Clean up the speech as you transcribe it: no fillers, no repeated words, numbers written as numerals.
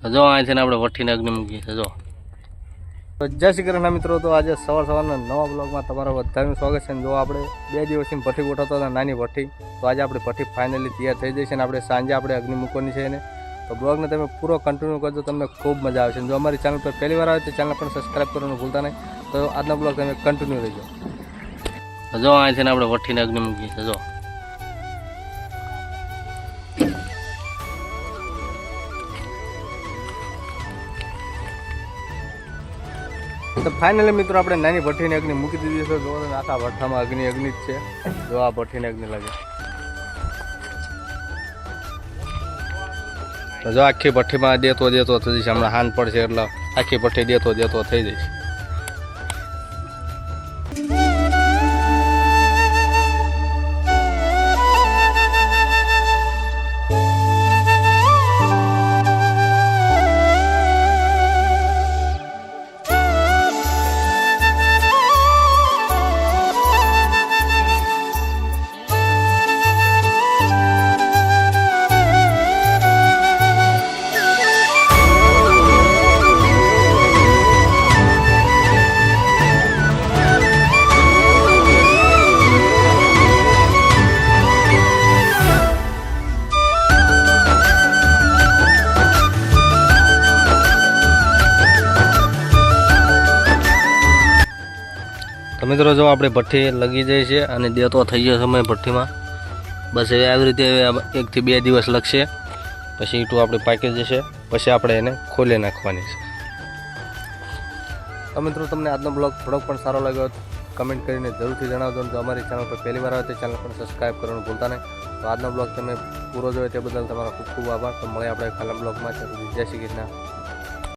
જો અહીંથી આપણે વઠ્ઠીને અગ્નિ મૂકીએ છીએ. જો જય શ્રી કૃષ્ણ મિત્રો. તો આજે સવારના નવા બ્લોગમાં તમારું બધાનું સ્વાગત છે. જો આપણે 2 દિવસથી ભઠ્ઠી ગોઠવતા હતા, નાની ભઠ્ઠી. તો આજે આપણે ભઠ્ઠી ફાઇનલી તૈયાર થઈ જશે અને આપણે સાંજે આપણે અગ્નિ મૂકવાની છે એને. તો બ્લોગને તમે પૂરો કન્ટિન્યુ કરજો, તમને ખૂબ મજા આવશે. જો અમારી ચેનલ પર પહેલી વાર આવે તો ચેનલ પણ સબસ્ક્રાઈબ કરવાનું ભૂલતા નહીં. તો આજનો બ્લોગ તમે કન્ટિન્યુ રહેજો. જો અહીંથી આપણે વઠ્ઠીને અગ્નિ મૂકીએ છીએ. જો તો ફાઇનલી મિત્રો આપણે નાની ભઠ્ઠીને અગ્નિ મૂકી દીધી છે. જો આખા ભઠ્ઠામાં અગ્નિ જ છે. જો આ ભઠ્ઠીને અગ્નિ લાગે તો જો આખી ભઠ્ઠીમાં દેતો થઈ જશે. હમણાં હાન પડશે એટલે આખી ભઠ્ઠી દેતો થઈ જશે. તો મિત્રો જો આપણે ભઠ્ઠી લગી જાય છે અને દેતો થઈ ગયો સમય ભઠ્ઠીમાં. બસ હવે આવી રીતે 1 થી 2 દિવસ લાગશે. પછી ઈંટું આપણે પાકી જશે. પછી આપણે એને ખોલી નાખવાની છે. તો મિત્રો તમને આજનો બ્લોગ થોડોક પણ સારો લાગ્યો તો કમેન્ટ કરીને જરૂરથી જણાવજો. જો અમારી ચેનલ પર પહેલી વાર આવે તો ચેનલ પણ સબસ્ક્રાઈબ કરવાનું ભૂલતા નહીં. તો આજનો બ્લોગ તમે પૂરો જોયો તે બદલ તમારો ખૂબ ખૂબ આભાર. તો મળે આપણે કાલના બ્લોગમાં. જય શ્રી કૃષ્ણ.